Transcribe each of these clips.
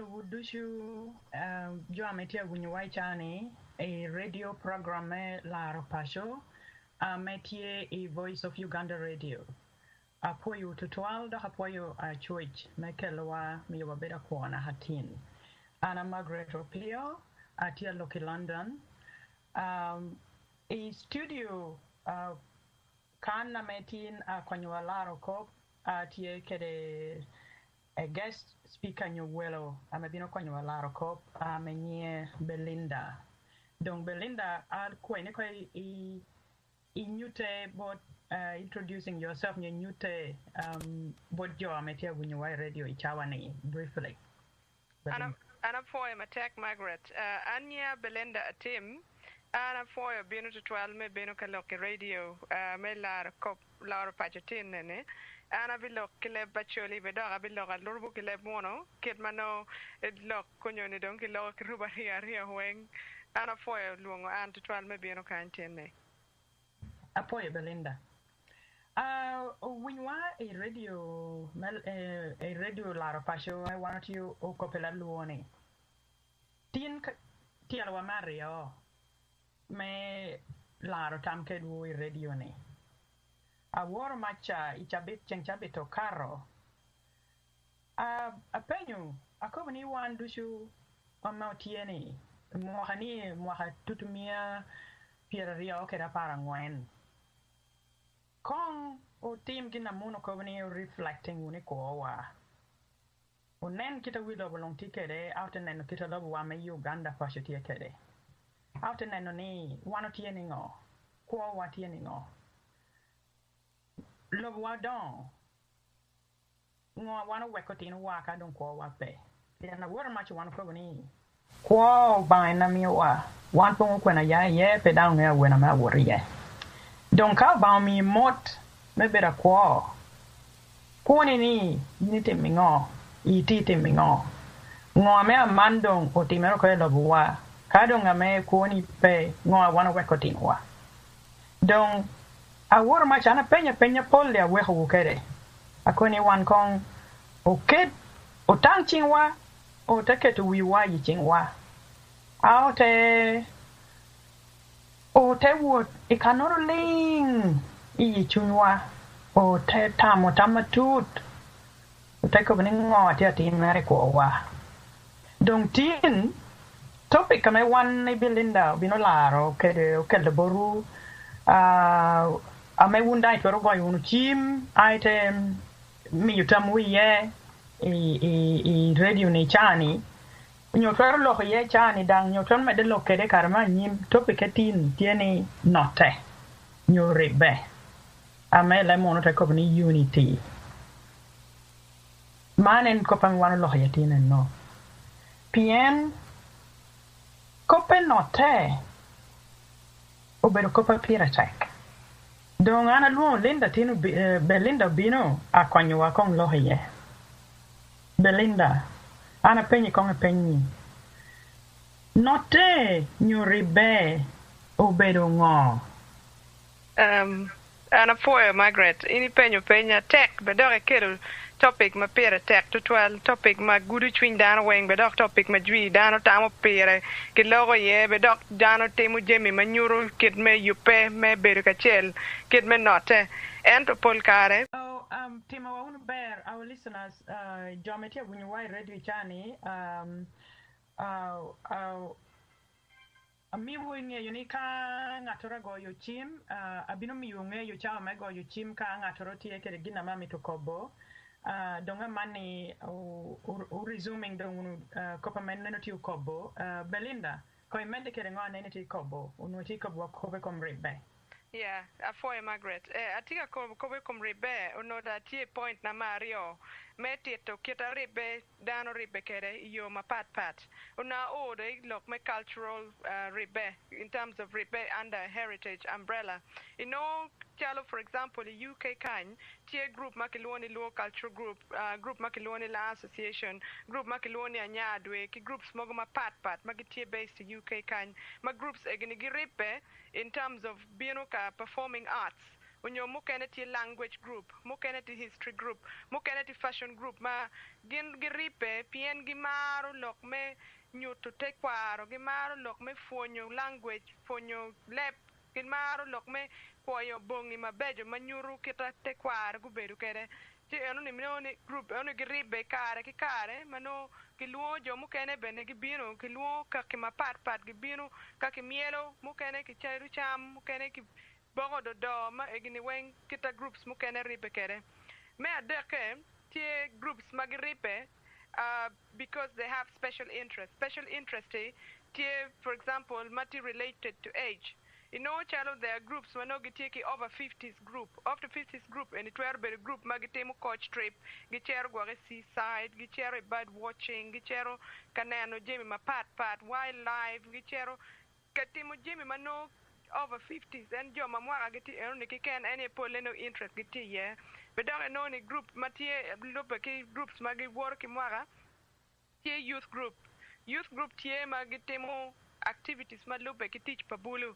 wudushu jo ametia winyuwai chani a radio programme Laro Pasho metie a Voice of Uganda Radio. Apoyo tutual da apoyo a choich mekelwa miwa beda kuona hatin. Ana Margaret Opio atia loki London. A studio kana metin kwenye Laro Kop atie kede a guest speaker nyuwelo amebino kwenye Laro Kop amenye Belinda. Donc Belinda al kwenye kwa inyute bot introducing yourself nyute bot jo ametia winyuwai radio ichawani briefly. Ana foya matek Margaret. Anya Belinda atim. Ana foya bino tutual me bino kaloki radio me Laro Kop Laro Pachatin nene. Ana bilok kileb bacholi bedoga bilok alurbu kileb mono kit mano lok kunyoni don kilok rubari aria weng ana foya luongo an tutual me bino kantene. Apoya Belinda. When you are a radio Laro Pasho, I want you o copela luone. Tialwa Mario me Laro tamke du radio ne. A war macha ichabit chenchabito carro. A penyu a kobani wan dushu on mautieni. Mohani moha tutumia pierria okera parangwen. Kong o team gina muno kobani reflecting uniko wa. Unen kita wilo bolong tikede out and then kita lobo wa me Uganda pasho tikede. Out and then ni wano tieni ngo. Kwa wa tieni ngo. Lobo wa don. Ngo wano wekotino waka don kwa wa pe. Yana wora machi wano kobani. Kwa ba na miwa. Wan pongo kwena ya ye pe down ya wena ma wori ye. Donc ka ba mi mot me bera kwa. Kwa ni te mingo. Iti te mingo. Ngo me amandong o te mero ko lobo wa. Ka don ame kwa ni pe ngo wano wekotino wa. Donc a wora machi ana penya pole a weho wukere. Akoni wan kong o kid o tang chingwa o take to wiwa yi chingwa. O te wood ikanoro ling i chunwa o te tamatut o te ko ngo ati ati mare ko wa dong tin topic kame wan ni Belinda bino Laro kede boru a me wundai to go yunu chim item mi yutam wiye i radio ni chani nyotor lo ye chani dang nyotor me de lo kede karma nyim topic tin tieni note nyoribe amele mono te ko ni unity manen ko pan wan lo ye tin no pien ko pe note obero ko pa piratek dong ana luon Linda tinu Belinda bino akwanyo wa kong lo ye Belinda ana penyi kong penyi note nyoribe obedo ngo ana foya Margaret ini penyo penya tek bedore kero topic ma pere tek to 12 topic ma gudu twin dano weng bedok topic ma jwi dano tamo pere ke logo ye bedok dano temu jemi ma nyuru kit me yupe me bedo kachel kit me note ento polkare Tima wa unu bear our listeners Geometry when you wide radio chani mi winge yunika ngatora go yo chim abino mi yunge yo chawa me go yo chim ka ngatora tie kere gina mami to kobo donga mani resuming dong kopa menno ti kobo Belinda ko imende kere ngo nene ti kobo unu ti kobo ko kom rebe. Yeah, afoya Margaret. Atika kobe kom ribe ono da tie point na Mario. Meti to kita ribe dano ribe kere yo mapat pat. Una ode look my cultural ribe in terms of ribe under heritage umbrella. You know, Chalo for example, the UK kind tie group Makiloni Law Cultural Group, group Makiloni La Association, group Makiloni Anyadwe, groups Mogoma Pat Pat, Magitie based UK kind, my groups egini ribe in terms of binoka performing arts. unyo mukene ti language group mukene ti history group mukene ti fashion group ma gin giripe pien gimaro lok me nyuto te kwaro gimaro lok me fuonyo language fuonyo lep gimaro lok me kuoyo bongi mabejo manyuru kita te kwaro gubedo kede ti eno ni minoni group eno giribe kare ki kare mano kiluo jo mukene bene gibino kiluo kaki mapat gibino kaki mielo mukene ki cheru cham mukene ki bogo do ma egini wen kita groups mukene ribe kere me adeke tie groups magiripe because they have special interest tie for example mati related to age. You know, chalo there are groups mano gitiki over 50s group. After 50s group and it were be group magitemo coach trip, gichero gware seaside, gichero bird watching, gichero kanano jemi mapat wildlife, gichero katimo jemi mano over 50s and jo mamwara giti eno kiken any poleno interest giti yeah. But don't know ni group matie lupa ki groups magi work mwara tie youth group. Youth group tie magitemo activities malupa ki teach pabulu.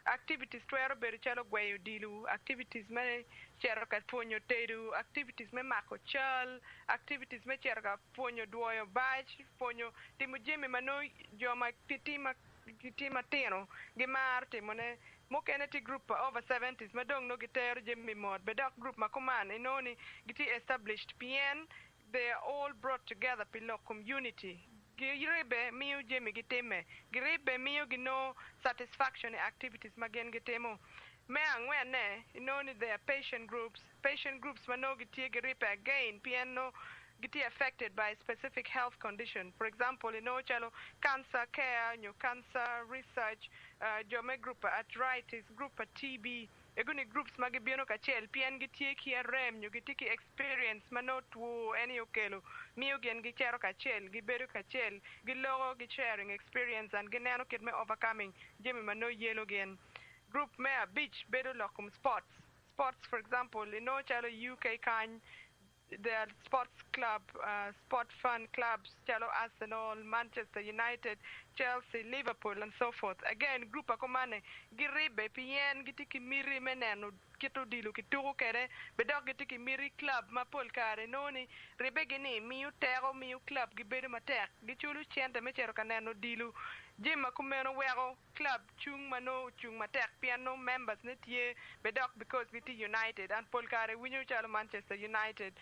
Activities twero bedo chalo gweyo dilu, activities me chero ka puonyo tedu, activities me mako chal, activities me chero ka puonyo duoyo bach, puonyo timo jemi mano joma kitima tino, gimar timone, mokene ti group over 70s, madong no gitero jemi mod, bedok group makuman, inoni giti established PN, they are all brought together pilo community. Giribe miyo jemi giteme giribe miyo gino satisfaction activities magen gitemo me angwene inoni there patient groups mano gitie giribe again piano giti affected by specific health condition. For example, chalo cancer care, cancer research, jome group arthritis, group TB, eguni groups magibiono kachel, pien gitie kia rem, gitiki experience manot wu any okelo, miyo gen gichero kachel, giberu kachel, gilogo gicharing experience and ginano me overcoming, jemi mano yellow gen. Group mea beach, bedu lokum sports. Sports, for example, chalo UK kind, there are sports club, sport fun clubs, Chalo Arsenal, Manchester United, Chelsea, Liverpool, and so forth. Again, group akomane giribe pien gitiki miri meneno kito dilu kituru kere bedok gitiki miri club mapol kare noni ribe gini miu tero miu club gibedo matek gichulu chiente mechero kaneno dilu jima kumeno wero club chung matek piano members netie bedok because niti United and pol kare winyo chalo Manchester United,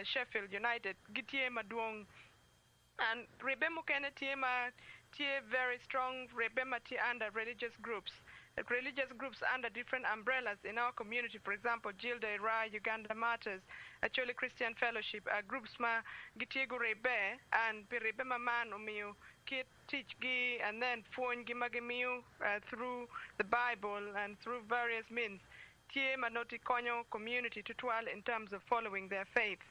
Sheffield United gitie maduong and rebe mukene tie very strong rebe mati under religious groups under different umbrellas in our community. For example, Gilda Ra, Uganda Matters, actually Christian Fellowship, groups ma gitiego rebe and rebe man umiu kit teach gi and then phone gi magimiu through the Bible and through various means. Tie manoti konyo community tutual in terms of following their faith.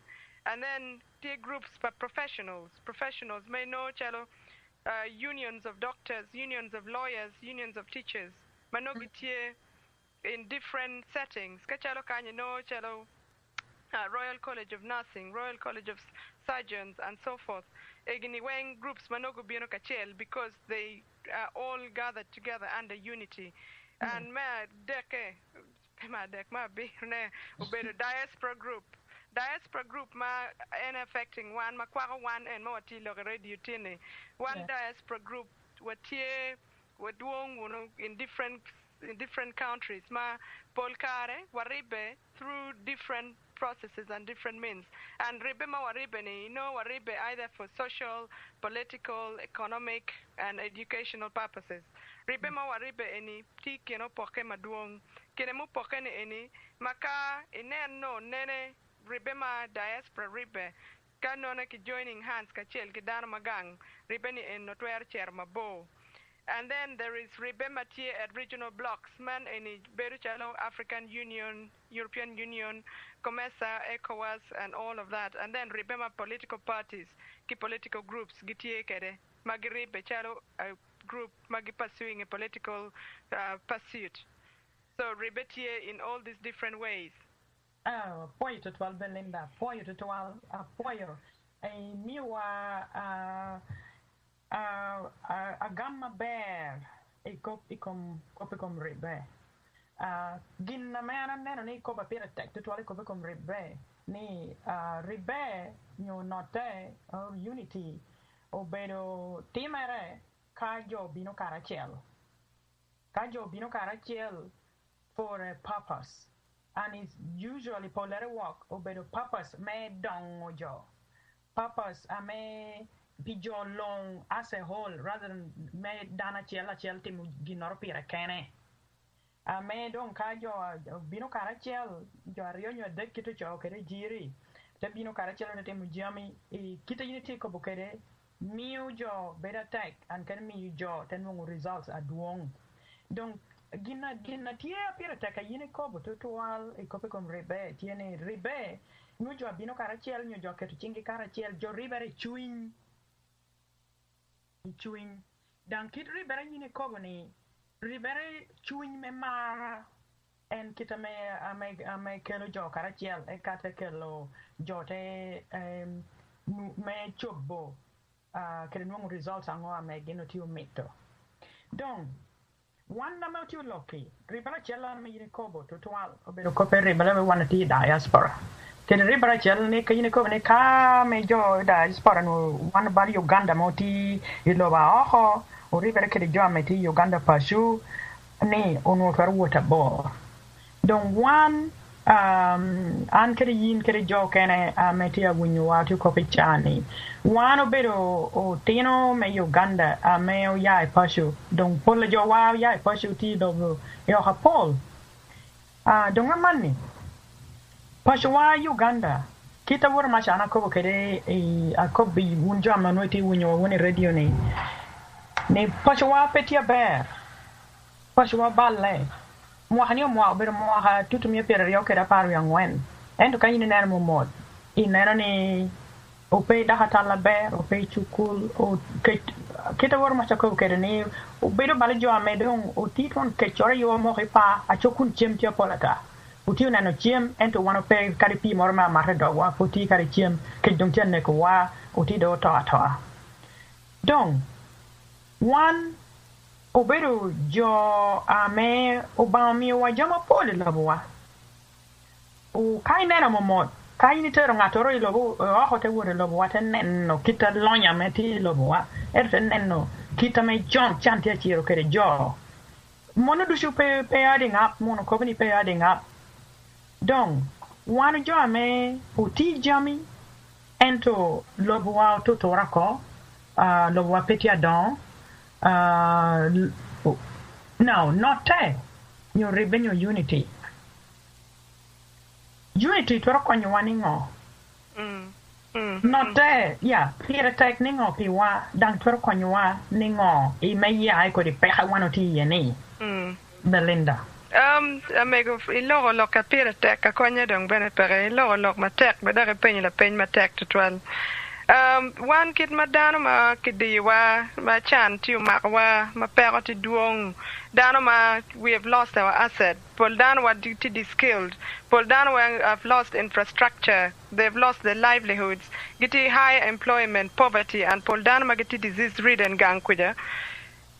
And then tie groups for professionals may know chalo unions of doctors, unions of lawyers, unions of teachers. Manogitie in different settings. Kachalo kanye no chalo Royal College of Nursing, Royal College of Surgeons, and so forth. Egini weng groups manogo bieno kachel because they are all gathered together under unity. And ma deke ma birne ubedo diaspora group. Diaspora group ma en affecting one makwaro one and mo atilo radio tini. One diaspora group watie waduong in different countries ma polkare waribe through different processes and different means. And ribe ma waribe ni waribe either for social, political, economic and educational purposes. Ribe ma waribe eni tiki poke maduong kene mu poke ni eni maka nene ribe ma diaspora ribe kanona ki joining hands kachel ki dano magang ribe ni en notwer cher mabo. And then there is ribe matie at regional blocks man eni beru chalo African Union, European Union, COMESA, ECOWAS and all of that. And then ribe ma political parties ki political groups gitie kede magiribe chalo a group magi pursuing a political pursuit. So ribe tie in all these different ways. Apoio total Belinda, apoio total, apoio. Miwa a gamma bear e copicom ribe. gin na mena neno ni ko ba pira tek to ko be kom rebe ni rebe nyo note unity obedo timere ka jo bino karachiel for a purpose and it's usually polare work obedo purpose me dongo jo purpose ame pijo long as a whole rather than me dana chiel timu ginoro pira kene me don ka jo bino karachiel jo ariyo nyo dek kito cho kere jiri te bino karachiel ne timu jami kita unity ko bokere miu jo better tech and can miu jo tenung results aduong donc gina tie pira teka yine ko to toal e ko kom rebe tiene rebe nyu jo bino karachiel nyu jo keto chingi karachiel jo ribere chuin dan kit ribere yine ko ni ribere chuin me mara en kita me kelo jo karachiel e kata kelo jo te me chobo kere nuovo results ango ame gino tiu mito donc wanda me tiu loki ribara chela me yine kobo to toal obedo ko per ribara me wana ti diaspora kene ribara chela ne ka yine kobo ne ka me jo diaspora no wana bali Uganda mo ti iloba oho o ribara kere jo ame ti Uganda pashu ne ono fer water ball donc one an kere yin kere jo kene meti agunyu watu ko pichani wano bedo o tino me Uganda me o yai pashu donc pol jo wa yai pashu ti do yo ha pol donc amani pashu wa Uganda kita wor ma chana ko kere akobi unjo amano ti unyo woni radio ne pashu wa petia bear pashu wa balle mo hani mo ber mo ha tutu mi per rio che da paru yang wen endo kan ni nere mo mod inera ni o pe da hata la ber o pe chukul o kita wor ma chako ke ni o be do bale jo amedon o titon ke chore yo mo pa a chokun chem tia polata o ti na no chem ento wano pe kari pi mor ma mare do wa o ti kari chem ke dong chen ne ko wa o ti do to donc one obedo jo ame obami wa jama pole labwa o kai nena momot kai ni tero ngatoro ilobo o hote wore lobo ten no kita lonya meti lobo ten no kita me jon chantia chiro kere jo mono du chupe pe adding up mono company pe adding up donc wan jo ame uti jami ento lobo wa to torako lobo petia don no, not te. Your revenue unity. Unity to rock on your one ngo. Not te, yeah. Clear tech ningo piwa, dang to rock on your ningo. E may ya I could pay one or tea and Belinda. Amigo, il loro lo capire tech a cogna d'un bene per il loro lo ma tech, ma dare pegno la pegno ma tech to 12. One kid madano ma kidi wa ma chan tiu ma wa ma pero ti duong dano ma we have lost our asset pol dano wa ti skilled pol dano have lost infrastructure, they've lost their livelihoods, giti high employment, poverty, and pol dano ma giti disease ridden gang kuja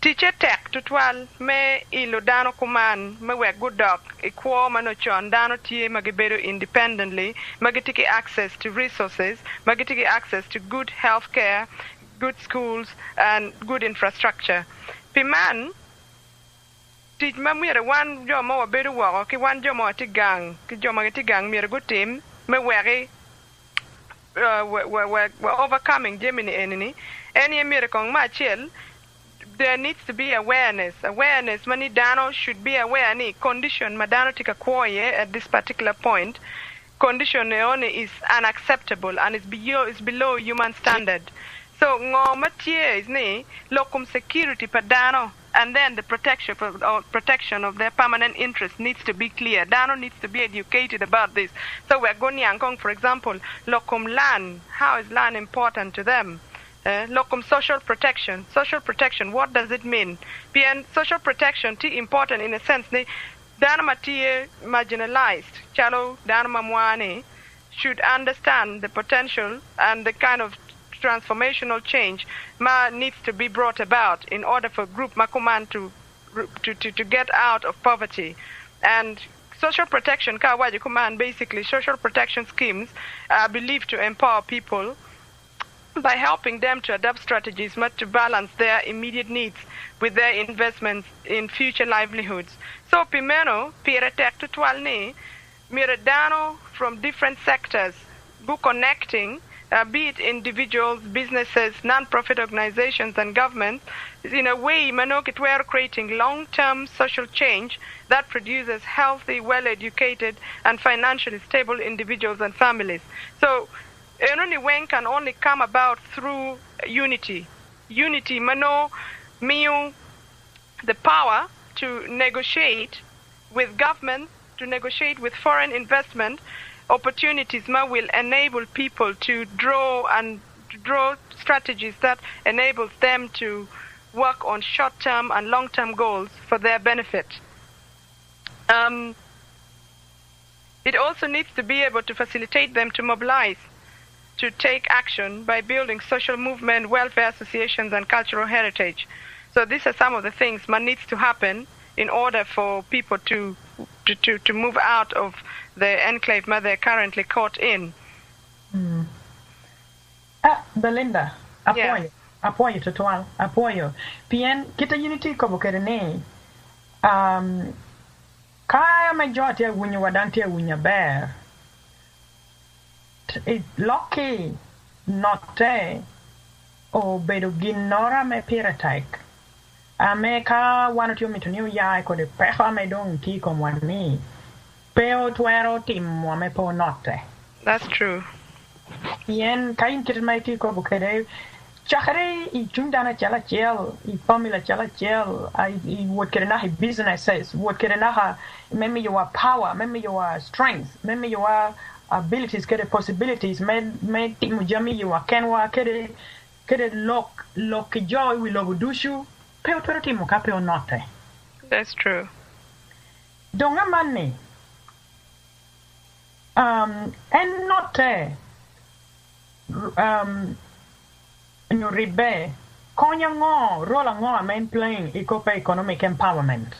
teacher tech to 12 me ilo dano kuman me we good dog equal mano chon dano tie magibedo independently magitiki access to resources, magitiki access to good health care, good schools, and good infrastructure. Piman teach mamira one jo mo bedo wo ki one jo mo ti gang ki jo magiti gang mira good team me weri we're overcoming Gemini enemy any mira kong ma chiel. There needs to be awareness. Mani dano should be aware ni condition madano tika kwoye at this particular point. Condition is unacceptable and is below human standard. So ngo matie is ni locum security padano and then the protection of their permanent interest needs to be clear. Dano needs to be educated about this. So we're going Yankong, for example, locum land. How is land important to them? Locum social protection. Social protection, what does it mean? PN social protection ti important in a sense ni danama ti marginalized. Chalo danama mwane should understand the potential and the kind of transformational change needs to be brought about in order for group makuman to get out of poverty. And social protection, basically social protection schemes are believed to empower people by helping them to adopt strategies to balance their immediate needs with their investments in future livelihoods. So primero, pire tektual ni, miradano from different sectors, who connecting, be it individuals, businesses, non-profit organizations, and governments, in a way, we're creating long-term social change that produces healthy, well-educated, and financially stable individuals and families. So, when can only come about through unity. Unity, the power to negotiate with government, to negotiate with foreign investment opportunities will enable people to draw strategies that enables them to work on short-term and long-term goals for their benefit. It also needs to be able to facilitate them to mobilize, to take action by building social movement, welfare associations, and cultural heritage. So these are some of the things that needs to happen in order for people to move out of the enclave that they're currently caught in. Belinda, apoyo total, apoyo. Pien kita unity ko bokerene. Kaya majority wunya wadante wunya bear. Lucky note o bedo ginora me piratek. Ame ka wano tiyo mituniu ya ko de peho me dong ki komwani. Peo tuero tim wa me po note. That's true. Yen kain kirmai ki ko bukere chakare I chundana chala chel I formula chala chel I what kere na businesses what kere na meme your power meme your strength meme your abilities kere possibilities me timu jami your kenwa kere lock joy we love dushu peo tuero timu ka peo note. That's true. Donga mane and note Ribe, konya ngo, rola ngo main playing ikope economic empowerment.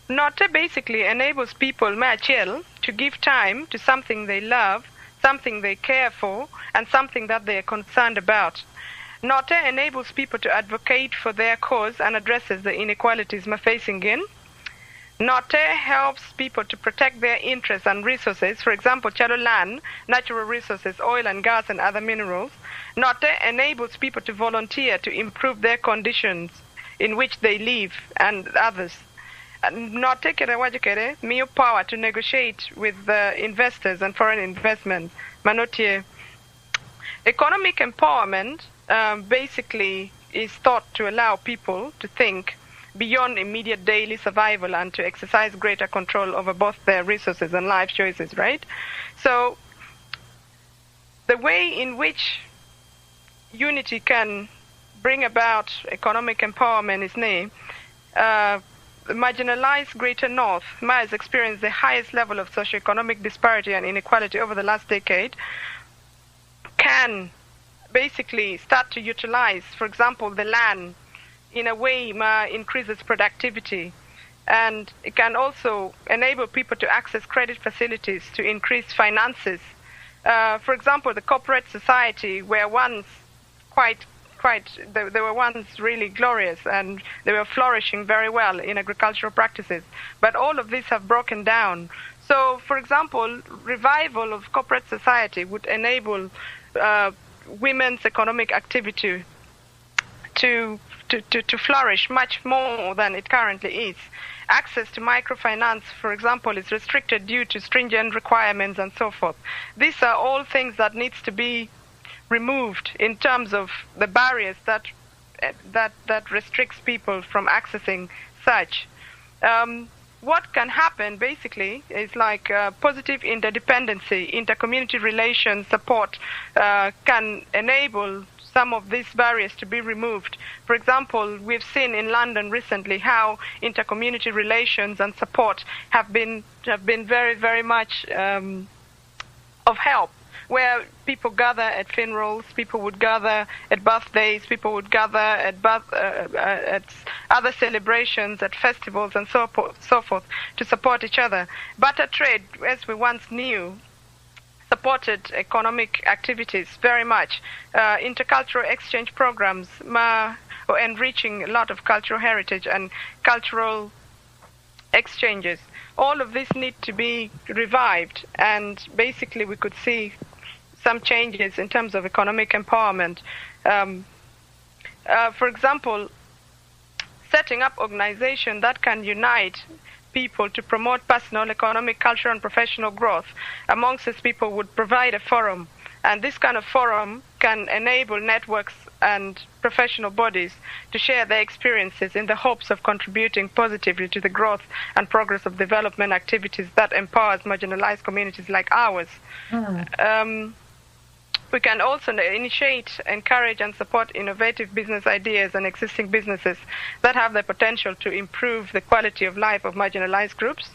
Note basically enables people to give time to something they love, something they care for, and something that they are concerned about. Note enables people to advocate for their cause and addresses the inequalities we're facing in. Note helps people to protect their interests and resources, for example, chalo land, natural resources, oil and gas, and other minerals. Note enables people to volunteer to improve their conditions in which they live and others. Note mio power to negotiate with investors and foreign investment. Manotie. Economic empowerment basically is thought to allow people to think beyond immediate daily survival and to exercise greater control over both their resources and life choices, right? So the way in which unity can bring about economic empowerment is the marginalized Greater North has experienced the highest level of socioeconomic disparity and inequality over the last decade, can basically start to utilize, for example, the land in a way increases productivity, and it can also enable people to access credit facilities to increase finances. For example, the corporate society were once they were once really glorious and they were flourishing very well in agricultural practices, but all of these have broken down. So, for example, revival of corporate society would enable women's economic activity to flourish much more than it currently is. Access to microfinance, for example, is restricted due to stringent requirements and so forth. These are all things that needs to be removed in terms of the barriers that restricts people from accessing such. What can happen basically is like positive interdependency, intercommunity relations support can enable some of these barriers to be removed. For example, we've seen in London recently how intercommunity relations and support have been very, very much of help where people gather at funerals, people would gather at birthdays, people would gather at other celebrations, at festivals, and so forth, to support each other. Barter trade, as we once knew, supported economic activities very much. Intercultural exchange programs, enriching a lot of cultural heritage and cultural exchanges. All of this need to be revived, and basically we could see some changes in terms of economic empowerment. For example, setting up organizations that can unite people to promote personal, economic, cultural, and professional growth amongst these people would provide a forum. And this kind of forum can enable networks and professional bodies to share their experiences in the hopes of contributing positively to the growth and progress of development activities that empowers marginalized communities like ours. We can also initiate, encourage, and support innovative business ideas and existing businesses that have the potential to improve the quality of life of marginalized groups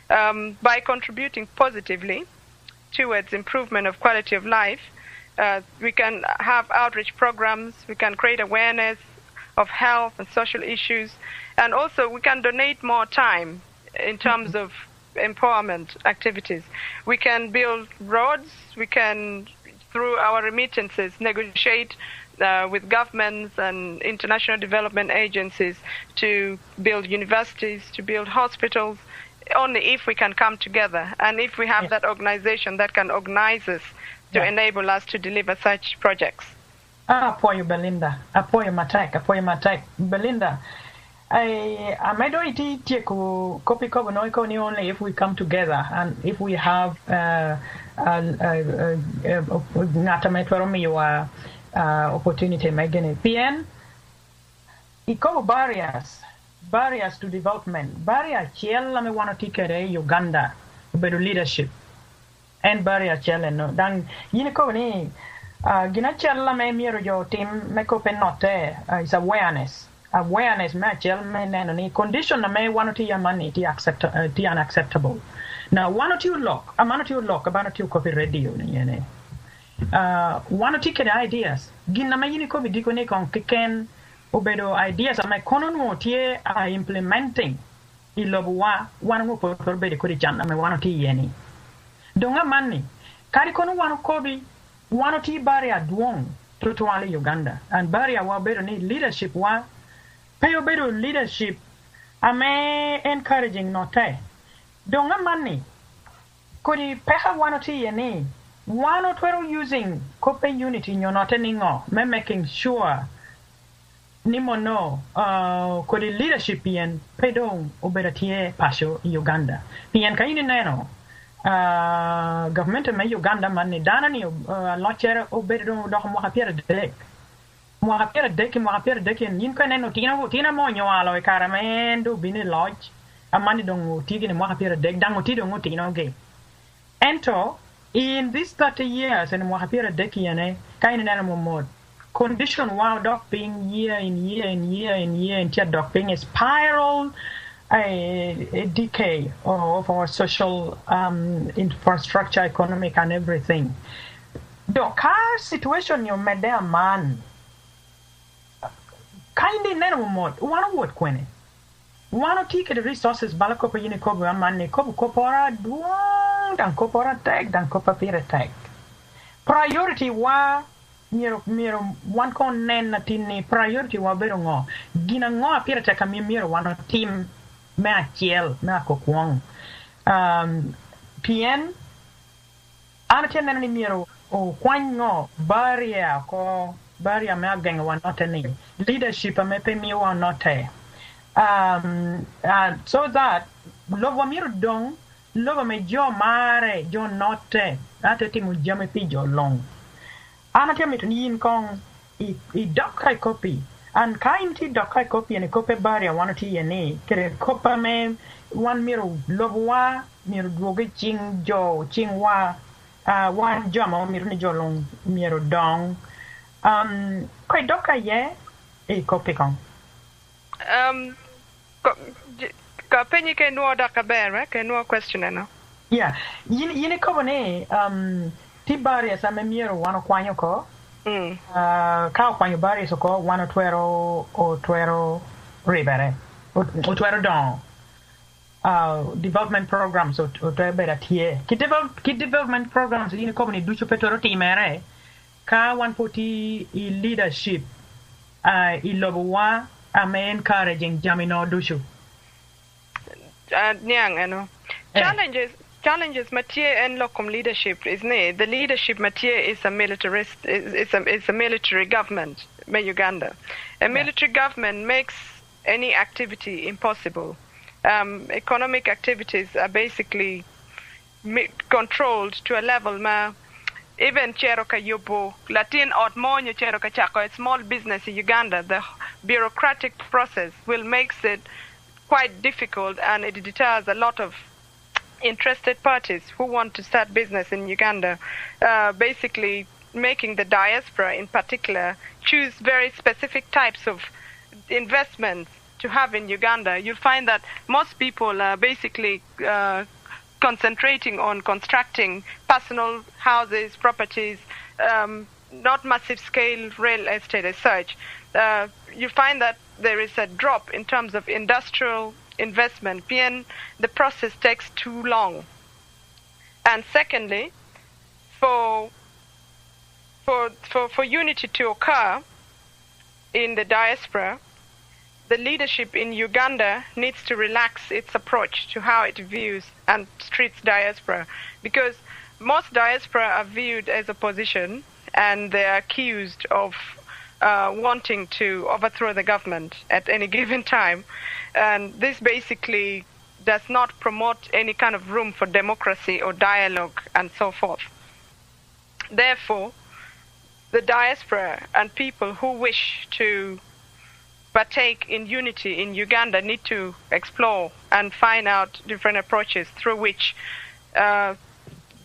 by contributing positively towards improvement of quality of life. We can have outreach programs, we can create awareness of health and social issues, and also we can donate more time in terms of empowerment activities. We can build roads, we can, through our remittances, negotiate with governments and international development agencies to build universities, to build hospitals, only if we can come together and if we have that organization that can organize us to enable us to deliver such projects. Apoio Belinda, apoio Matek, Belinda. I might do it copy only if we come together and if we have opportunity making PN. Iko barriers to development. Barrier chiel me wanna tikere Uganda bedo leadership. And barrier chiel no dan yini ko ni gina chiel me miro jo team me ko penote is awareness me chiel me neno ni condition na me wanna ti yamani ti unacceptable. Now one or two lock about two copy radio ni yene. One or two ideas. Gina me yini ko bidiko ni kon kiken obedo ideas ama kono no tie implementing ilobwa wan ngo por be ko jan ama wan ti yeni donga manni kari kono wan ko bi wan ti barrier duong to wale Uganda and barrier wa bedo ni leadership wa peyo bedo leadership ame encouraging note donga manni ko di peha wan ti yeni one or twelve using cope unity nyonote ningo me making sure Nimo no, kodi leadership pian pedong oberatie pasho Uganda. Pian kaini neno, government me Uganda mani dana ni lochere obedo do mo hapira dek. Mo hapira dek yin ka neno tina mo nyalo e karamendo bini lodge amani dong tigi ni mo hapira dek dango tido ngoti no ge. Ento in this 30 years and mo hapira dek yane kaini neno mo mod. Condition while docking year into docking a spiral a decay of our social infrastructure, economic and everything. The car situation you made there man kindly neno mod one word kwene one take the resources balakopa unikobo man kobo kopora duang dan kopora tag dan kopa pire tag priority wa miro one con nen tini priority wa bero ngo gina ngo apira taka miro one team me achiel me akokwong PN ana tena ni miro o kwanyo barrier me agenga wa not ni leadership me pe mi wa not so that lovo miro dong lovo me jo mare jo note ate timu jame pi jo long ana tell me to yin kong I dokai copy and kind ti dokai copy and a copy barrier one ti yene kere copa me one miro lobwa miro droge chingwa one jama miro ni jolong miro dong kai dokai ye e copy kong ka penyi ke no da ka bere ke no question no yeah yini ko ne ti barriers ame miero wano kwanyo ko ka kwanyo barriers ko wano twero ribere o twero don development programs o twero bera tie ki development programs ini ko ni ducho petoro timere ka wan poti I leadership I lobo wa ame encouraging jamino ducho nyang ano challenges Mathieu and locum leadership is ne the leadership Mathieu is a militarist is a military government in Uganda. A military government makes any activity impossible. Economic activities are basically controlled to a level ma even Cheroka Yobo Latin Otmonyo Cheroka Chako, a small business in Uganda, the bureaucratic process will make it quite difficult and it deters a lot of interested parties who want to start business in Uganda, basically making the diaspora in particular choose very specific types of investments to have in Uganda. You'll find that most people are basically concentrating on constructing personal houses, properties, not massive scale real estate as such. You find that there is a drop in terms of industrial investment. The process takes too long. And secondly, for unity to occur in the diaspora, the leadership in Uganda needs to relax its approach to how it views and treats diaspora, because most diaspora are viewed as opposition and they are accused of wanting to overthrow the government at any given time. And this basically does not promote any kind of room for democracy or dialogue and so forth. Therefore, the diaspora and people who wish to partake in unity in Uganda need to explore and find out different approaches through which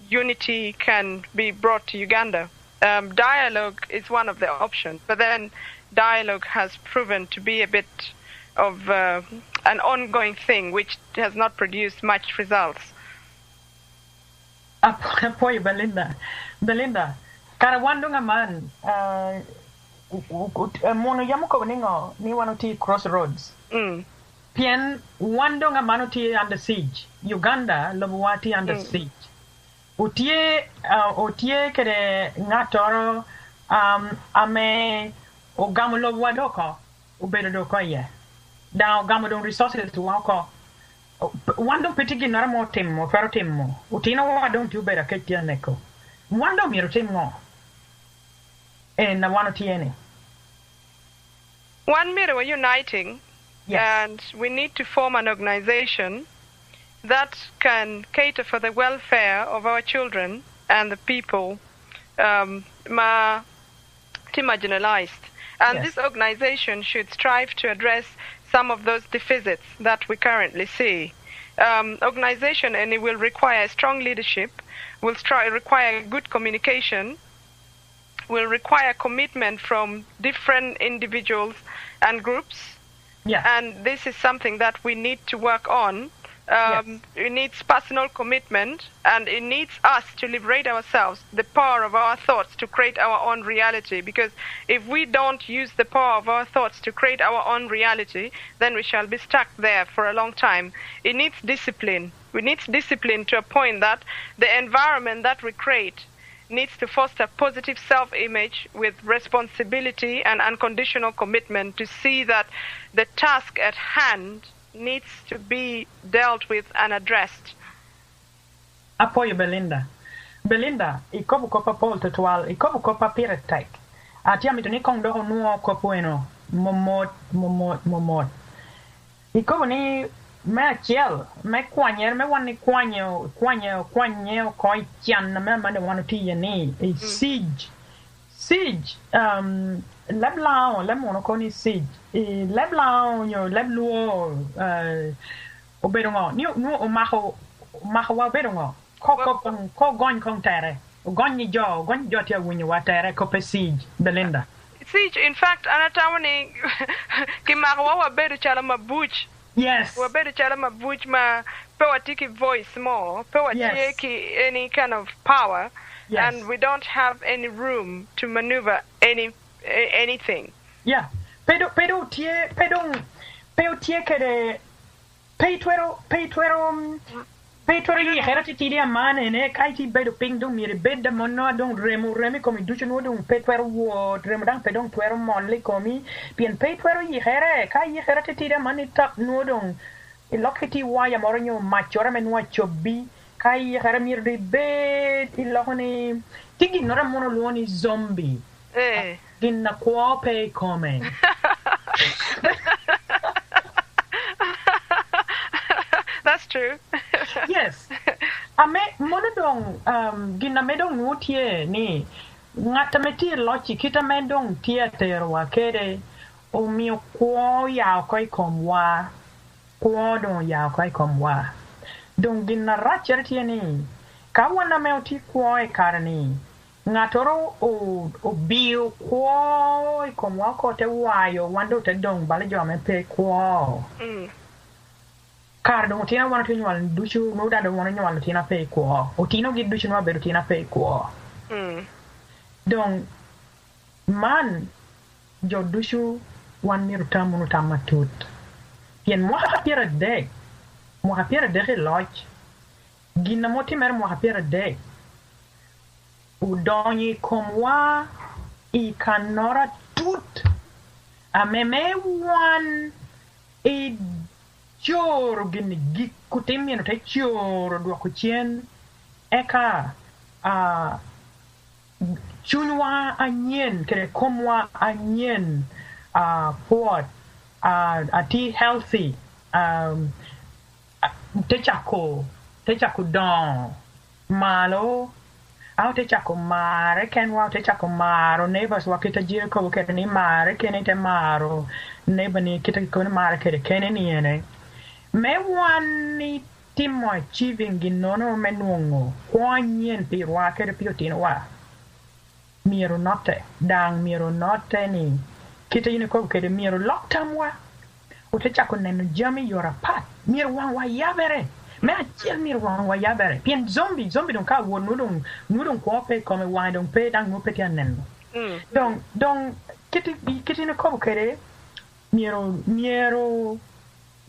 unity can be brought to Uganda. Dialogue is one of the options, but then dialogue has proven to be a bit of an ongoing thing which has not produced much results. Apoy Belinda karawando nga man mono yamuko ningo ni wanoti crossroads pien wando nga manoti under siege Uganda lobwati under siege otie kede ngatoro ame ogamo lobwadoko ubedo doko ye da ogamo don resources to wako wando petigi nara mo timmo fero timmo utino wadon tu beda ketia neko wando miro timmo na wanoti ene one mirror we're uniting. Yes. And we need to form an organization that can cater for the welfare of our children and the people marginalized. And this organization should strive to address some of those deficits that we currently see. Organization, and it will require strong leadership, will require good communication, will require commitment from different individuals and groups. Yeah. And this is something that we need to work on. It needs personal commitment, and it needs us to liberate ourselves, the power of our thoughts to create our own reality. Because if we don't use the power of our thoughts to create our own reality, then we shall be stuck there for a long time. It needs discipline. We need discipline to a point that the environment that we create needs to foster positive self-image with responsibility and unconditional commitment to see that the task at hand needs to be dealt with and addressed. Apoyo Belinda, ikobu kopa pol tutual, ikobu kopa piretek. Atia mituni kong doho nuo kopueno, momot. Ikobu ni me chiel, me kwanyer, me wani kwanyo, koi chan, na me mane wanu tiye ni, siege, leblao, lemono koni siege, leblao, lebluo, oberongo, nu omaho wa oberongo, ko gony kong tere, gony jo tia winyo wa tere, kope siege, Belinda. Siege, in fact, anatawani, kimaho wa beru chala mabuch. Yes. We're better chala mabuch ma pewatiki voice more, pewatiki any kind of power and we don't have any room to maneuver anything. Yeah. Pero tie que peituero yi herati tidia mane ne kaiti bedo ping dong mi bedda monno dong remi come duce no dong peituero wo remo dang pedong tuero molli come pien peituero yi here kai yi herati tidia mane tap no dong e lokati waya moronyo machora menwa chobi kai yi here mi bed illohoni tigi nora mono luoni zombie ginna kwa pe come That's true. Yes. Ame monodong gina medong nutie ni ngata meti lochi kita medong tia terwa kere o mio kwa ya koi komwa kwa don ya koi komwa don gina racher tie ni kawana meoti kwa e karani ngatoro o bio kwa komwa ko te wayo wando te dong bale jo me pe kwa Car don't tina want to nyal duchu no da don't want to nyal tina pay ko o tino gi duchu no beru tina pay ko donc man jo duchu wan miru tamu tamatut yen mo hapira de lodge ginna moti mer mo hapira de u doni komwa I kanora tut a meme wan e choro gini gikutimi no te choro duoko chien eka chunwa anyen kere komwa anyen port ati healthy te chako don malo au te chako mare ken wa te chako maro neighbors wa kita jira ko kere ni mare kene te maro neighbor ni kita ko mare kere kene ni ene me wani timo achieving ginono menungo kwanyen pi wa kere piotino wa miro note dang miro note ni kita yini ko kere miro loktam wa ute chako neno jami yora pat miro wa yabere me achel miro wa yabere pien zombie don ka wo nudon ko pe come wa don pe dang no pe tianen don kiti ni ko kere miro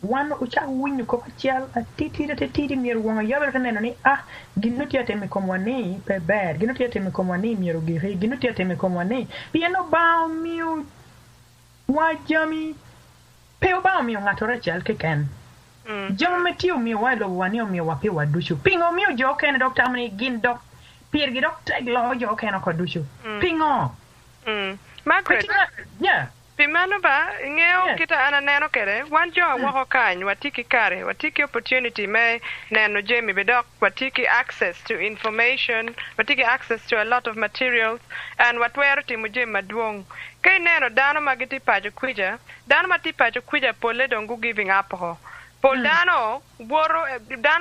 wan ucha winni ko patial titi miro wonga yaber kaneno ni ginuti ateme komwani pe ber ginuti ateme komwani miro giri ginuti ateme komwani pieno ba miu wajami pe ba miu ngatora chel keken jamo metio mi walo wani mi wapi waduchu pingo mi jo ken doctor amni gin doc pier gi doc tag lo jo ken ko duchu pingo Margaret yeah Pimano ba ngeo kita ana neno kere wan jo wako kany watiki kare watiki opportunity me neno Jamie bedok watiki access to information watiki access to a lot of materials and watwero timu Jamie maduong kay neno dano magiti pajo kwija dano mati pajo kwija pole dongu giving up ho pol dano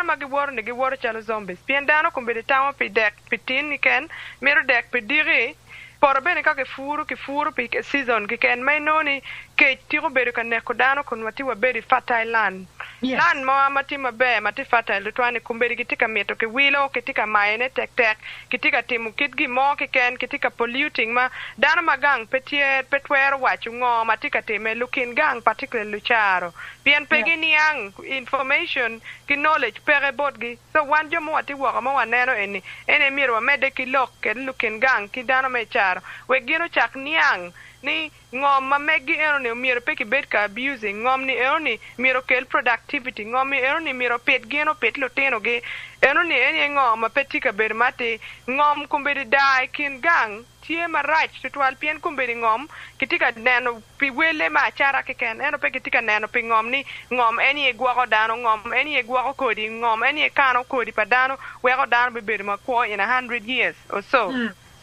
magi woro ne gi woro chalo zombies pien dano kumbede tamo pi dek pitin niken miro dek pi diri por bene ka ke furu pi season ke ken mai noni ke tiro bere kan ne kodano kon mati wa beri fertile land land mo amati mabe mati fertile twani kumberi kitika meto ke wilo kitika maene tek kitika timu kitgi mo ke ken kitika polluting ma dano magang petwer wachu ngo matika teme looking gang particularly lucharo bien pegini yang information ki knowledge pere bodgi so wan jo mo ati wa ma waneno ene miro mede ki lok ke looking gang ki dano me charo we gino chak niang ni ngom ma megi eno ni miro peki bed ka abusing ngom ni eno ni miro kel productivity ngom ni eno ni miro pet gino pet loteno ge eno ni eni ngom ma peti ka ber mate ngom kumbedi dai kin gang tie ma right tutwal pien kumbedi ngom kitika neno pi wele ma chara ke ken eno pe kitika neno pi ngom ni ngom eni e gwa dano ngom eni e gwa kodi ngom eni e kano kodi pa dano we go dano be ber ma ko in 100 years or so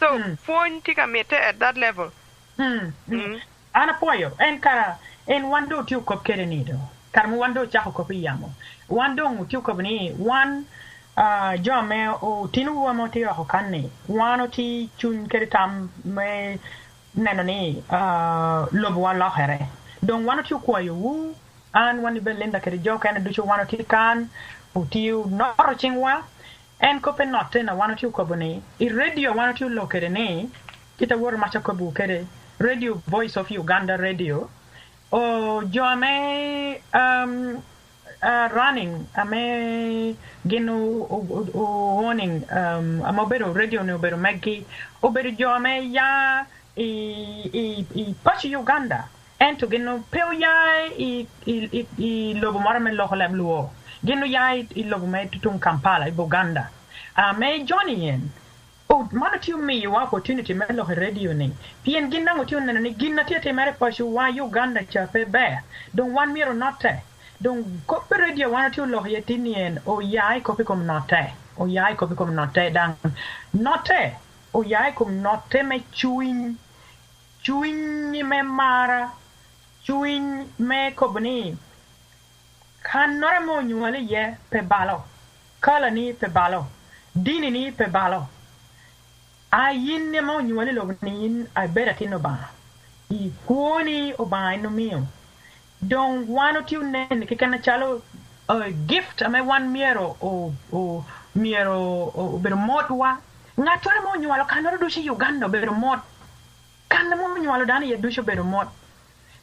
so phone tika mete at that level ana poyo en kara en wando tiu kop kere nido karmu wando chako kop yamo wando tiu kop ni wan jome o tinu wa moti ho kanne wano ti chun kere tam me neno ni lobo wala here don wano tiu ko yu an wani belenda kere jo kana ducho wano ti kan o tiu noro chingwa en kope note na wano tiu kobone I radio wano tiu lokere ne kita wor macha kobu kere radio Voice of Uganda radio o jo ame running ame gino warning amobero radio ne obero meggi obero jo ame ya I pachi Uganda en to gino peo ya I lobo marame loko lebluo gino ya I lobo me tutun Kampala I Buganda me Johnny yen o mana tiu mi you opportunity me lo radio ni pien ginna ngo tiu ni ginna tiete mere pachi wa Uganda cha pe be don one miro note don ko radio wana tiu lo yetinien o yai ko pe kom note o yai ko pe kom note dan note o yai kom note me chuin me mara chuin me kobni kan nora mo nyuale ye pe balo kala ni pe balo dini ni pe balo ayin ne mo nyuale lo ni I better tino ba I kuoni o ba no mio don wano tiu nen ke kana chalo gift ame one miero o miero o ber modwa ngatore mo nyualo kanoro dushi Uganda ber mod kan mo nyualo dani ye dushi ber mod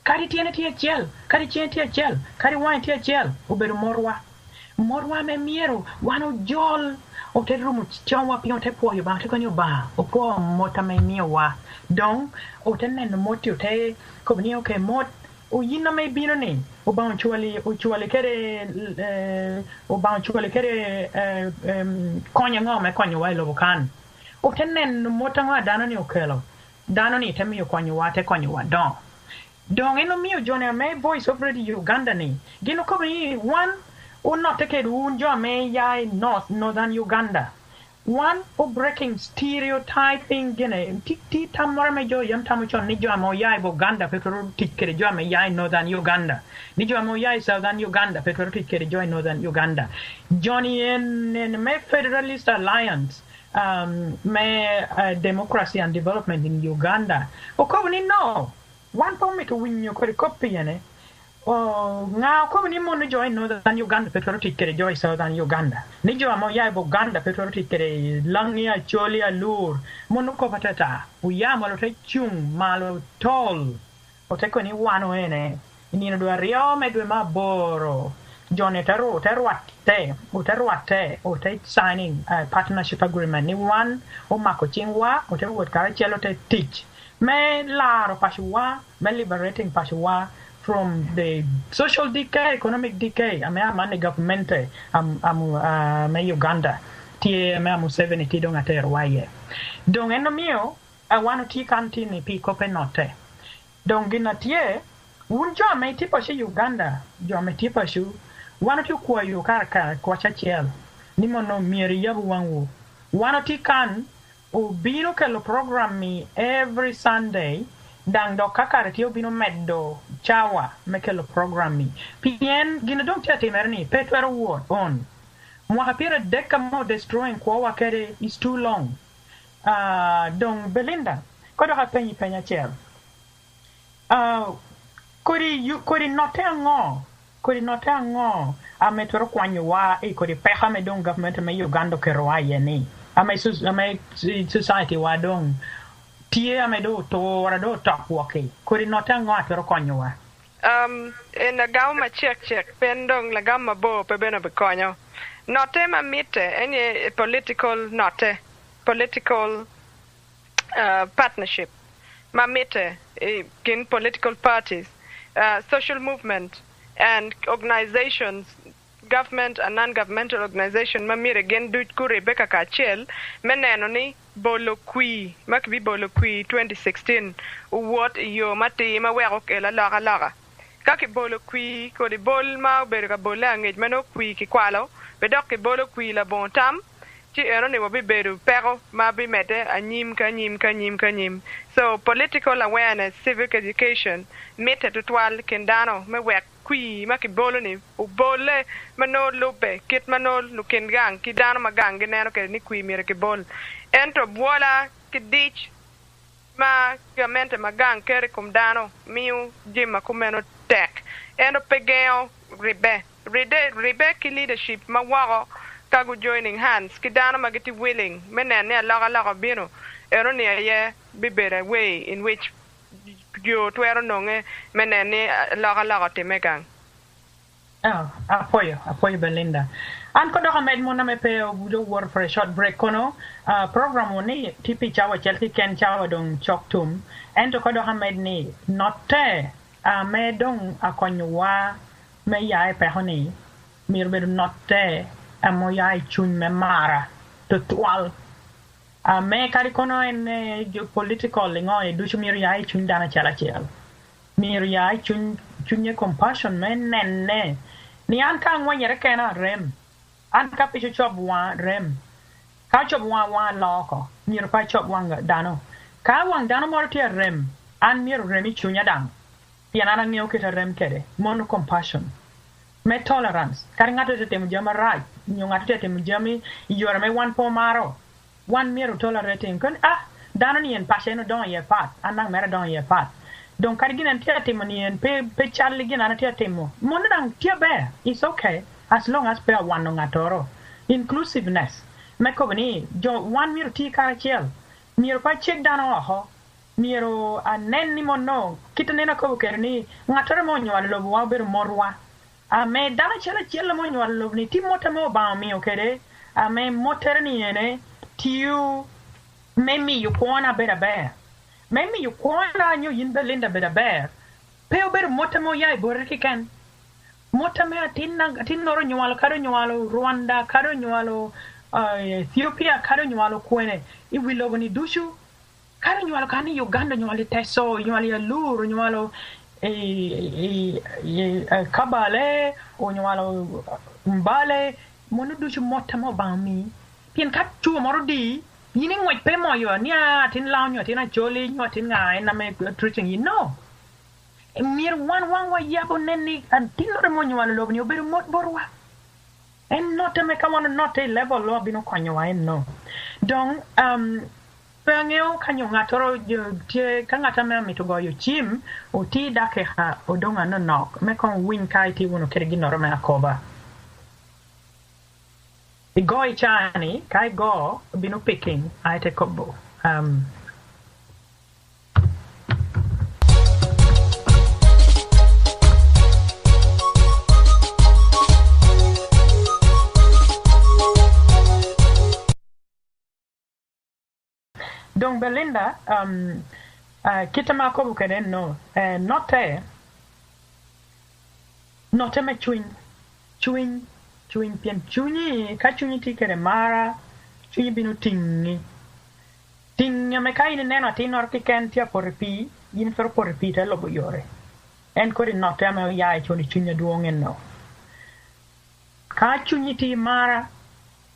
kari tiene tie chel kari chien tie chel kari wine tie chel o ber morwa me miero wano jol o te rumu chonwa pion te po yo ba te konyo ba o po mota me miowa don o te nen moti o te ko bni o ke mot o yina me bino ni o ba chuali kere o ba chuali kere konya ngome konya wa lo kan o te nen mota ngwa dano ni o kelo dano ni te mi o konya wa te konya wa don eno mio jone me Voice of Radio Uganda ni gino ko ni one o not take un jo me ya northern Uganda one o breaking stereotyping gene ti tamore me jo yam tamu chon ni jo mo ya Uganda petro tikere jo me ya northern Uganda ni jo mo ya southern Uganda petro tikere jo northern Uganda Johnny in me Federalist Alliance me democracy and development in Uganda o ko ni no one for me to win your copy ene now ko ni mo ni join northern Uganda petro tikere joy southern Uganda ni jo mo ya Uganda petro tikere langia cholia lur mo no ko patata u ya mo lo te chung malo tol o te ko ni wano ene ni no do rio me do ma boro jone teruate o te signing partnership agreement ni one o mako chingwa o te wot kara chelo te teach me Laro Pashua me liberating Pashua from the social decay, economic decay. I'm a government. I'm Uganda. Tie me amu 70 ti dong ater waye. Dong eno mio I want to continue pi kope note. Dong gina tie un jo me tipo shi Uganda. Jo me tipo shu wano ti kwa yu karaka kwa chachiel. Nimo no mieri yabu wangu. Wano ti kan ubino ke lo program mi every Sunday dang do kakare ti ubino meddo chawa meke lo program mi pien gina dong tia timerni petwero word on mwa pira deka mo destroying kwa wakere is too long dong Belinda kodo ha penya chel kori note ngo ametwero kwanyo wa kori peha me dong government me Uganda kerwa yeni ame society wa dong tie ame do to ora do talk wake kori nota ngo atero konyo wa in a gama check pendong la gama bo pe bena be konyo note ma mite any political partnership ma mite in political parties social movement and organizations government and non-governmental organization mamire again do ku Rebecca Kachel meneno ni bolokwi makbi bolokwi 2016 what yo mati ma wero ke la kaki bolokwi ko di bol ma berga bolange meno kwi ki kwalo be dok bolokwi la bontam ti ero ne wabi beru pero ma bi mete anyim so political awareness civic education mete tutwal kendano me wek kwi maki bolo ni u bole mano lobe kit mano lukin gang ki dano magang ginero ke ni kwi mire ke bol ento bola ki dich ma gamente magang kere kum dano miu jima kumeno tek ento pegeo ribe ki leadership ma waro kagu joining hands kidano magiti willing menen ne laga bino ero ne ye bibere way in which you twero nonge menen ne laga timegang. Apoyo Belinda. And kodo hamed mona me pe budo work for a short break kono program oni tipi chawa chelti ken chawa dong choktum and to kodo hamed ni notte me dong akonywa me yai pe honi mir ber notte mo yai chun me mara to twal me kari kono en political lingo e duchu mir yai chun dana chala chel mir yai chunye compassion me nenne ni an ka ngwanyere kena rem an ka pichu chop wa rem ka chop wa loko mir pa chop wanga dano ka wang dano morti rem an mir remi chunya dang pianana ngeo kita rem kede mono compassion me tolerance kari ngato te temu jama right nyo ngato te temu jami yora me wan po maro wan mir tolerating kun dano ni en paseno don ye pat anang mera don ye pat donc kadi ginen tia temo ni en pe charli gina tia temo mon dang tia be it's okay as long as pe wan no ngatoro inclusiveness me ko ni jo wan mir ti kara chel mir pa check dano ho miro anen ni mono kitanena ko kerni ngatoro mo nywa lo wa ber morwa me dana chela chela mo nywa lo ni timota mo ba mi okere me moterni ene tiu me mi yu kona bera Memi you kwana nyo yin Belinda beda bear. Peo ber motamo yai boreki kan. Motame atin noro nyualo karo nyualo Rwanda karo nyualo Ethiopia karo nyualo kwene. Iwilo ni dushu karo nyualo kani Uganda nyualo teso nyualo luru nyualo kabale o nyualo mbale mono dushu motamo bami. Pien kat chuo moro di yini ngwaj pe mo yo nia tin lao nyo tin a choli nyo tin ngai na me treating you no mir wan wa yabo nenni an tin no mo nyo lo ni oberu mot borwa en not me ka wan not a level lo bino kwanyo wa no donc pengeo kanyo ngatoro tie kangata me mi to go yo chim o ti dake ha odonga no nok me kon win kai ti wono kere ginoro me akoba the goy chani kai go bino picking I take combo donc Belinda kita mako bukene no note me chewing pian chunyi ka chunyi tikere mara chunyi binu tingi me kai ne neno tinor ki ken tia porpi yin fer porpi te lobo yore en ko note me ya chuni chunya duongen no ka chunyi ti mara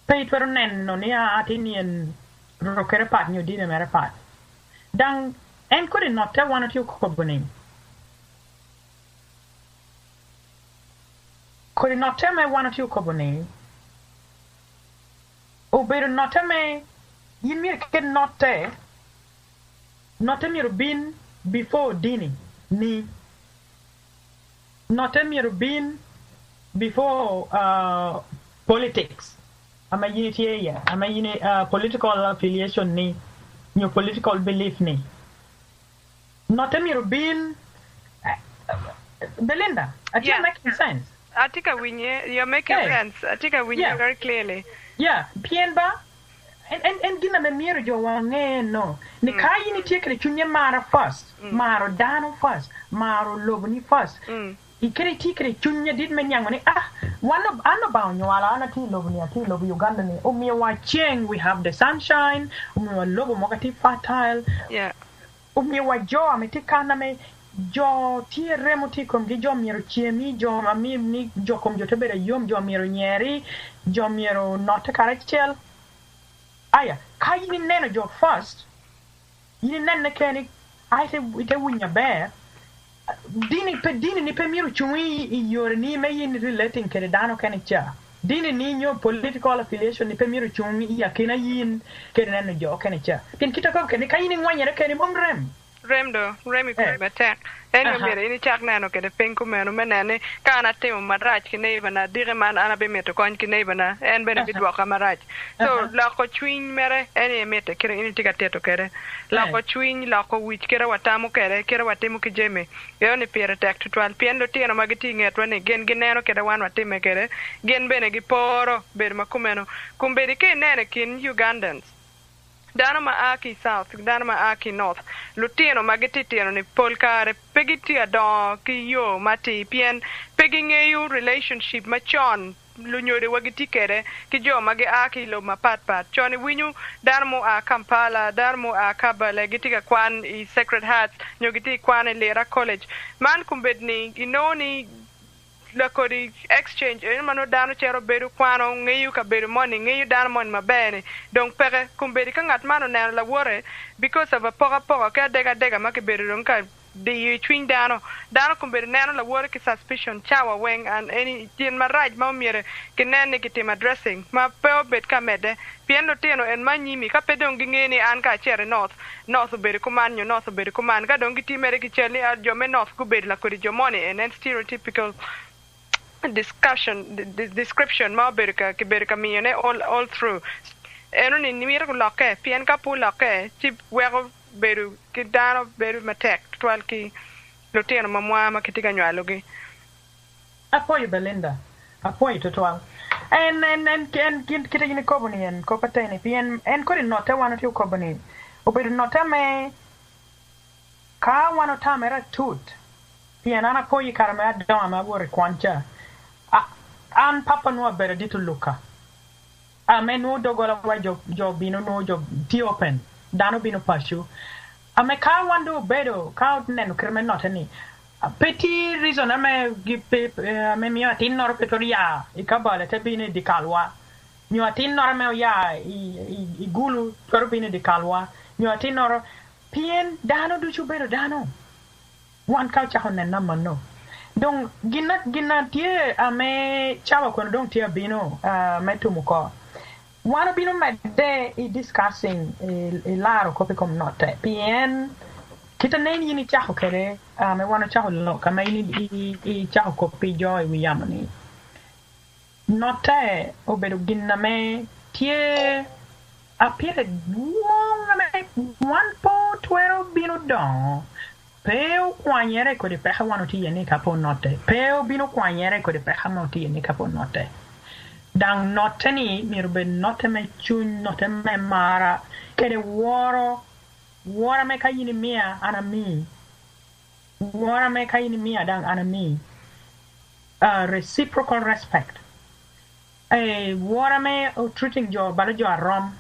pe fer nenno ne atinien rokere pat nyu dine mere pat dang en ko note one tu ko bonin Kori note me one or two kobone. O better note me yin mir ken note me rubin before dini ni note me rubin before politics. Ama unity area. Ama political affiliation ni your political belief ni. Note me rubin Belinda, are you making sense? Atika winye, you're making sense. Atika winye very clearly. Yeah, pienba and gina me miro jo wange no. Ni kai ni tieke chunye mara first. Maro dano first. Maro lobni first. Ikere tieke chunye dit me nyango ni one ano ba nyawala ana ti lobni Uganda ni. O mi wa cheng we have the sunshine. O mi wa lobo mogati fertile. Yeah. O mi wa jo ametikana me jo ti remoti kom di jo miro chiemi jo ami ni jo kom jo tebere yom jo miro nyeri jo miro not karachel aya kai ni neno jo first yini nenne keni aite ite wunya bear dini ni pe miro chui yore ni me yin relating kere dano keni cha dini ni nyo political affiliation ni pe miro chui ya kena yin kere neno jo keni cha pin kita ko keni kai ni wanyere keni momrem remi ko betek en yo mere ini chak nano ke de penku meno menene kana timo marach kine bana dire man ana be meto kon kine bana en bene bidwa ka marach so la ko chwin mere en mete kire ini tika teto kere la ko chwin la ko wich kere watamo kere watimo kijeme yo ni pere tek tutwal piendo tieno magiti ngetwa ne gen gineno kere wan watime kere gen bene giporo ber makumeno kumbedi ke nene kin Ugandans dano ma aki south dano ma aki north lutino magititieno ni polkare pegiti ado ki yo mati pien pegi ngeyu relationship machon lunyore wagiti kere ki jo magi aki lo mapat choni winyu dano mo a Kampala dano mo a Kabale gitika kwan I Sacred Hearts nyogiti kwan Lera College man kumbedni inoni la kodi exchange mano dano chero bedu kwano ngeyu ka bedu money ngeyu dano mon mabene donc pere kumbedi ka ngat mano na la wore because of a poga ka dega make bedu don ka di twin dano kumbedi nano la wore ki suspicion chawa weng and any tien maraj ma miere ki nene ki tim addressing ma peo bet ka mede piendo tieno en manyimi ka pedon ngeni an ka chere north bedu kuman north bedu kuman ka don gitimere ki cheli a jo me north ku bedu la kodi jo money and stereotypical description ma berka ke berka miene all through eno ni mira ko loke pien ka pu loke chip wego beru ki dano beru matek twal ki loteno mamwa ma kitika nywalogi apoyo Belinda apoyo total en kita ni koboni en kopatene pien en ko note wano ti koboni obedo note me ka wano tamera tut pien ana apoyo karame adama ma wore kwancha an papa no bere ditu luka ame no dogola wa jo bino no jo ti open dano bino pashu ame ka wando bedo ka neno kreme notani petit reason ame ame mio tin nor petoria I kabale te bine di kalwa mio tin nor me ya I gulu kor bine di kalwa mio tin nor pien dano du chu bedo dano wan ka cha honen na mano donc gina tie ame chawa kono donc tie bino metu muko wana bino medde I discussing I Laro kopi kom note pien kita neni yini chaho kere me wana chaho lo kama yini I chaho kopi joy wiyamani note obedo gina me tie apire duong me 1.12 bino don Peo kwanyere ko de peha wano ti yene kapo note. Peo bino kwanyere ko de peha wano ti yene kapo note. Dang note ni mirube note me chun note me mara. Kede woro me ka yini mia ana mi. Woro me ka yini mia dang ana mi. Reciprocal respect. Woro me treating jo bala jo arom.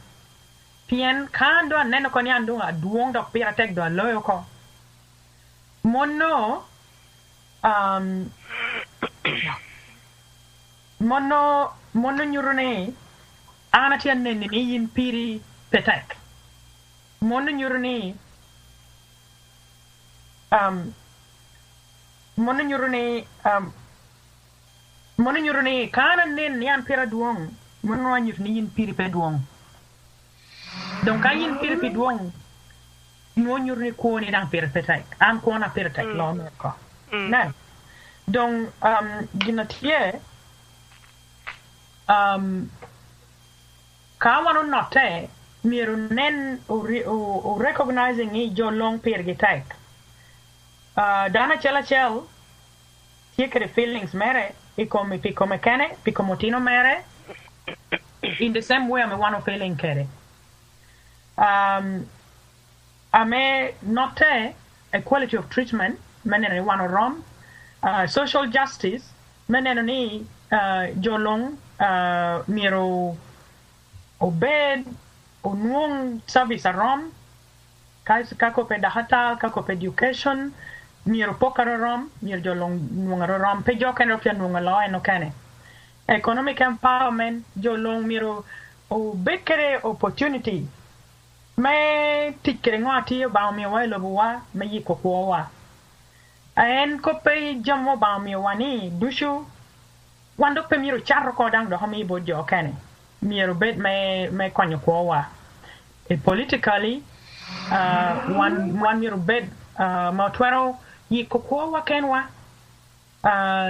Pien kan do neno ko ni ando duong dok pira tek do loyo ko. Mono nyurune ana tian ni yin piri petek mono nyurune kana nen yan pira duong mono nyurune yin piri pe duong donc ka yin piri pe duong no nyurne ko ni dang petek an ko na petek lo no ko na donc gina tie ka wano note miru nen o recognizing ni jo long pergetek dana chela chel tie kere feelings mere e come kene picomotino mere in the same way me wano feeling kere ame note equality of treatment menene wano rom social justice menene ni jolong miro obed onuong service rom kako pe dahata kako pe education miro pokaro rom miro jolong nuongaro rom pe jokeno pia nuongalo eno kene economic empowerment jolong miro obekere opportunity me tikere ngati ba mi wa lo buwa me yiko ko wa en ko pe jamo ba mi wani dushu wando pe miro charro ko dang do mi bojo kene miro bet me konyo ko wa politically one miro bed ma twero yi ko ko wa ken wa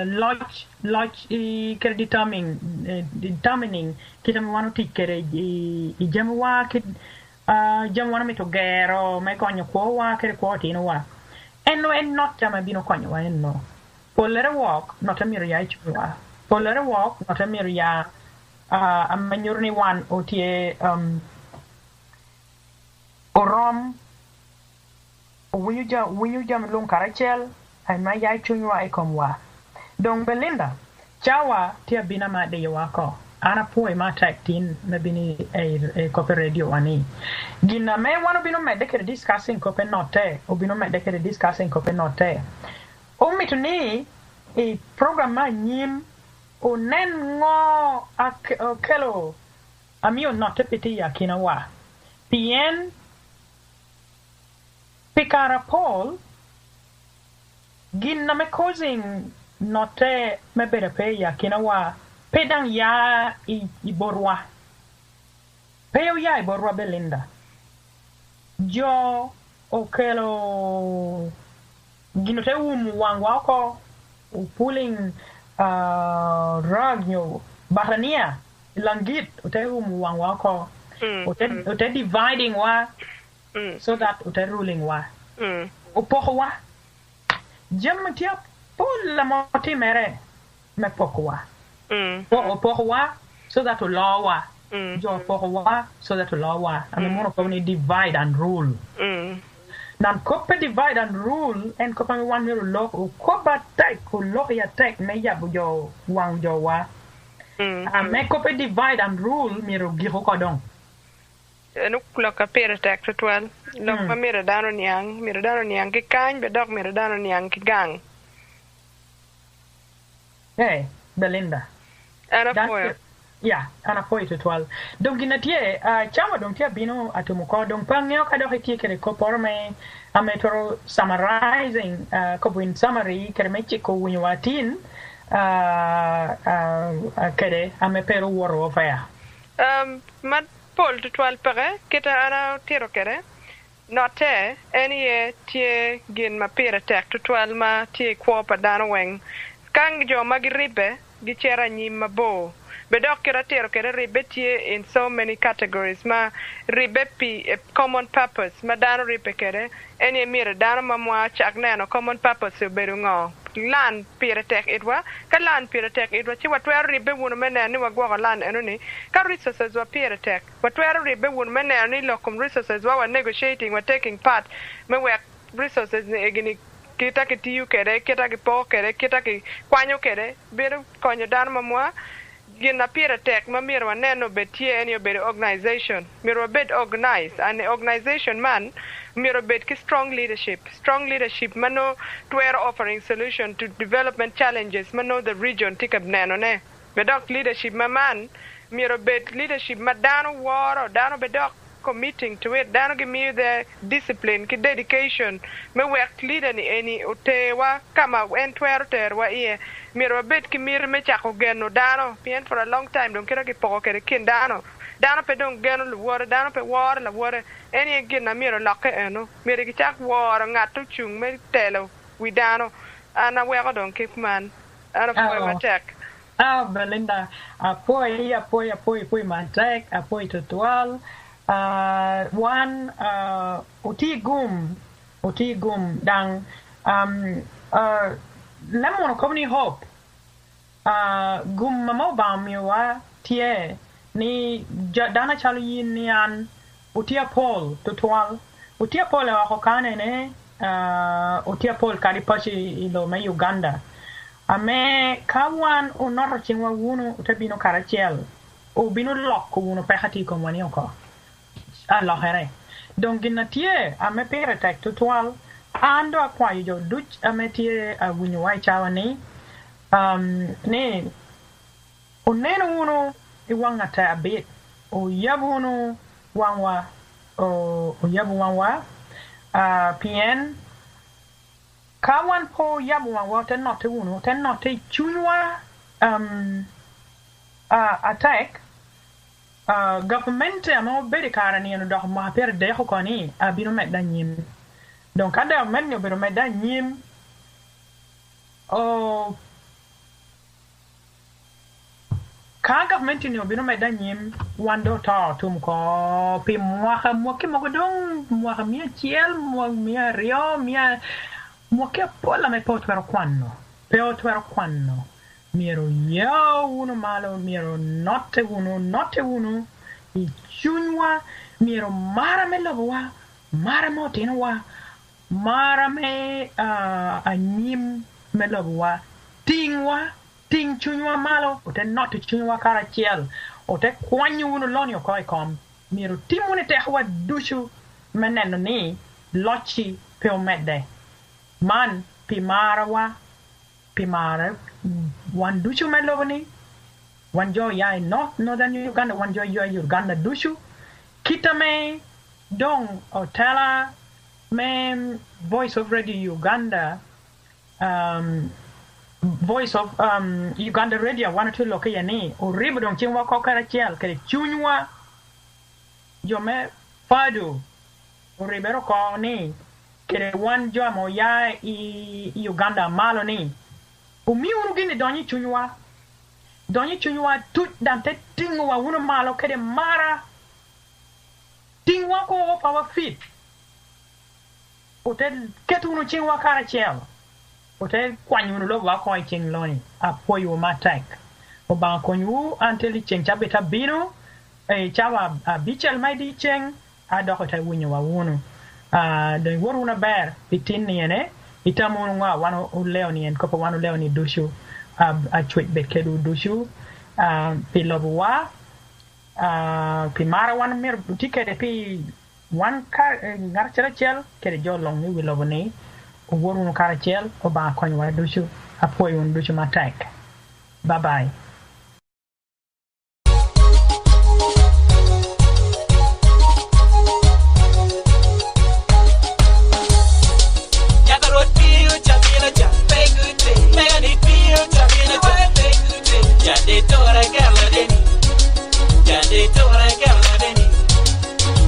lodge kere determining kita mi wano tik kere I jam wa kit jam wana mi to gero me konyo ko wa kere ko tino wa enno en not jam bino konyo wa enno polere walk not a miro ya chwa polere walk not a miro ya amanyurni wan otie orom winyu jam lung karachel ay ma ya chunywa ay komwa Dong Belinda, chawa tia bina ma de wako. Ana poi ma tak tin na bini e kope radio ani. Gina me wano bino me dekere discussing kope note. O bino me dekere discussing kope note. O mitu ni e program ma nyim o nen ngo kelo amio note piti ya kina wa. Pien pikara Paul gina me causing note me bere pe ya kina wa pedang ya I borwa peo ya I borwa Belinda jo okelo ginote wangwa ko pulling ragno barania langit ote wangwa ko ote dividing wa so that ote ruling wa opoho wa jamatia Paul la moti mere me pokwa. Pokwa so that to law Jo pokwa so that to law. I mean mono ko ni divide and rule. Nan kope divide and rule and kope mi wan mi lo ko ba tai ko lo ya tek me ya bu jo wang jo wa. Me kope divide and rule mi ro gi ko don. Nuk lo ka pere tek tutwal. Lo ma mi dano niang ki kany be dok mi dano niang ki gang. Hey, Belinda. Ana foi to 12. Donc inatie chama donc tia bino atumuko donc pangeo ka do hitie kere ko porme ametoro summarizing ko in summary kere mechi ko winwatin kere amepero woro faya. Mat Paul to 12 pare kita ana tiro kere note any tie gin ma pere tek to 12 ma tie ko pa dano weng kang jo magiribe gichera nyima bo bedok kera tero kera ribe tie in so many categories ma ribe pi common purpose ma dano ribe kere eni mire dano mamwa chak neno common purpose beru ngo lan pire tek itwa ka lan pire tek itwa chi watwa ribe wunu mene ni wagwa lan enuni ka resources wa pire tek watwa ribe wunu mene ni lokum resources wa negotiating wa taking part me work resources ni egini kita ki tiyu kere kita ki po kere kita ki kwanyo kere biro konyo dano mamwa gina pira tek ma miro neno betie any obed organization miro bed organized and organization man miro bed ki strong leadership mano to are offering solution to development challenges mano the region tikab neno ne bedok leadership man miro bed leadership madano woro dano bedok committing to it dano give me the discipline ki dedication me work leader ni any otewa kama entwero terwa ie miro bet ki mir me chako geno dano pien for a long time don kira ki poko kere kin dano pe don geno luwore dano pe wore la wore any gin na miro lokke eno miro ki chak wore ngatu chung me telo wi dano ana wego don keep man ana foi matek Belinda apoy matek apoy total one uti gum dang lemon company hope gum mamo bamiwa tie ni dana chalu yinian utia Paul total utia Paul wa hokane ne utia Paul karipachi ilo me Uganda ame kawan unoro chingwa wunu utabino karachel ubino lok wunu pehati komwani oko Allah here donc ginatie ame pere tek total ando akwa yo duch ame tie winyu wai chawani ne oneno uno iwanga ta a bit o yabu uno wangwa o yabu wangwa pien kawan po yabu wangwa ten not chunwa attack government ama beri kara ni no do ma per de ko ni abino medda nyim donc kada men no bero medda nyim o ka government ni obino medda nyim wando to tum ko pi mwaka mwake mogodong mwaka mia chiel mia rio mia mwake pola me potwero quanno Miro yo uno malo, miro notte uno, I chunwa, miro mara me lobowa, mara mo tinwa, mara me anyim me lobowa, ting chunwa malo, o te notte chunwa karachiel, o te kwanyu uno lonio koi kom, miro timune te hawa dushu meneno ni, lochi pe o medde, man pi mara wan dushu melovani wan jo ya northern Uganda wan jo Uganda dushu kitame dong otela me voice of radio Uganda voice of Uganda radio wan tu loke yani o ribo dong chingwa ko karachiel kare chunywa jo me fadu o ribero ko ni kare wan jo mo ya I Uganda malo ni Umi unu gini donyi chunywa tut dante tingwa unu malo kede mara tingwa ko off our feet otel ketu unu chingwa kara chel otel kwanyu unu lobo wako ching loni apoyo matek oba konyu anteli ching chabeta bino chawa bichel mai di ching adoko ta winyo wa unu den woru na bear pitin ni ene itamu nga wano uleo ni en kopo wano leo ni dushu a chwet bekedu dushu pilobu wa pimara wan mir tikete pi wan kar ngar chel kede jolong ni wilobu ni woru no kar chel o ba konyo wa dushu apoyo un dushu matek bye bye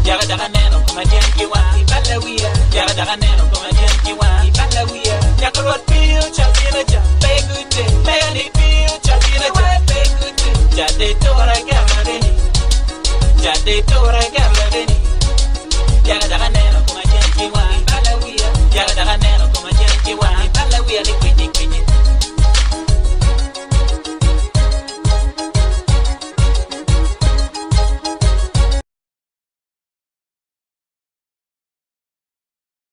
Yaga daga neno kuma jenki wa